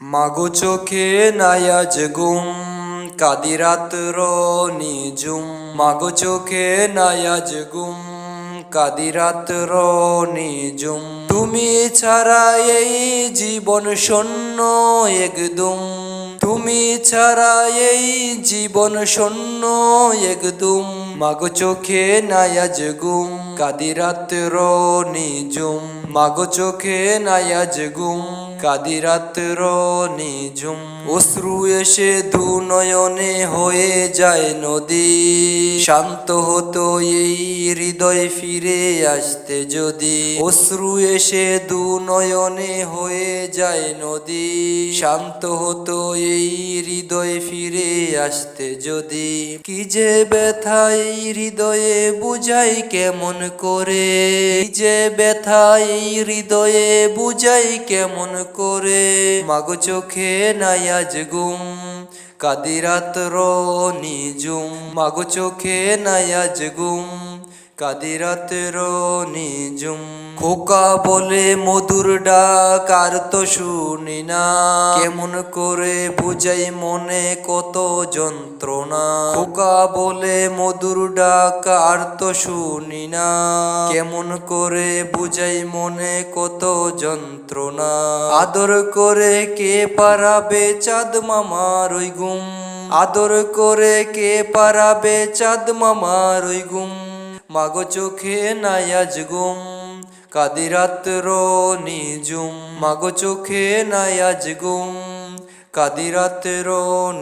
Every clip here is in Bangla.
মাগো চোখে নায়াজ গুম কাদি রাত্র নিজুম মাগো চোখে নায়াজ গুম কাদি রাত্র নিজুম তুমি ছাড়া এই জীবন শূন্য একদম তুমি ছাড়া এই জীবন শূন্য একদম মাগো চোখে নায়াজ গুম কাদি রাত্র নিজুম মাগো চোখে নায়াজ গুম কাদি রাত্র নিজুম অশ্রু এসে দু নয়নে হয়ে যায় নদী শান্ত হতো এই হৃদয় ফিরে আসতে যদি অশ্রু এসে দু নয়নে হয়ে যায় নদী শান্ত হতো এই হৃদয় ফিরে আসতে যদি কি যে ব্যথা এই হৃদয়ে বুঝাই কেমন করে কি যে ব্যথা এই হৃদয়ে বুঝাই কেমন করে মাগো চোখে নায়াজ গুম কাদি রাত্র নিজুম মাগো চোখে নায়াজ গুম কাদি রাত্র নিজুম খোকা বলে মধুর ডাক আর তো শুনি না কেমন করে বুঝাই মনে কত যন্ত্রণা খোকা বলে মধুর ডাক আর তো শুনি না কেমন করে বুঝাই মনে কত যন্ত্রণা আদর করে কে পারাবে চাঁদ মামার ওই গুম আদর করে কে পারাবে চাঁদ মামার ওই গুম মাগো চোখে নায়াজ গুম কাদি রাত্র নিজুম মাগো চোখে নায়াজ গুম কাদি রাত্র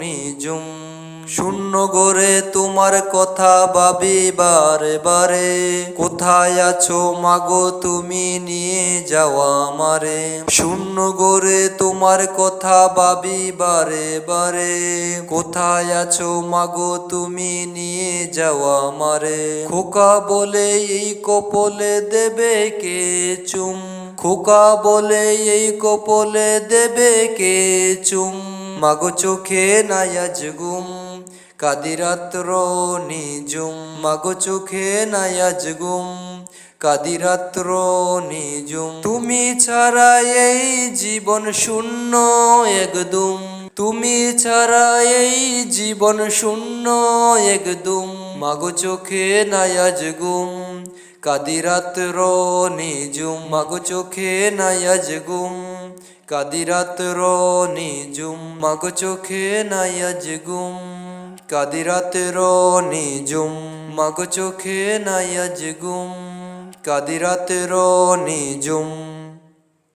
নিজুম শূন্য গড়ে তোমার কথা ভাবি বারে বারে কোথায় আছো মাগো তুমি নিয়ে যাওয়া আমারে শূন্য গড়ে তোমার কথা ভাবি বারে বারে কোথায় আছো মাগো তুমি নিয়ে যাওয়া আমারে খোকা বলে এই কপলে দেবে কে চুম খোকা বলে এই কপলে দেবে কে চুম মাগো চোখে নায়াজ গুম কাদি রাত্র নিজুম মাগো চোখে নায়াজ গুম কাদি রাত্র নিজুম তুমি ছাড়া এই জীবন শূন্য একদম তুমি ছাড়া এই জীবন শূন্য একদম মাগো চোখে নায়াজ গুম কাদি রাত্র নিজুম মাগো চোখে নায়াজ গুম কাদি রাত্র নিজুম মাগো চোখে নায়াজ গুম কাদি রাত্র নিজুম মাগো চোখে নায়াজ গুম কাদি রাত্র নিজুম।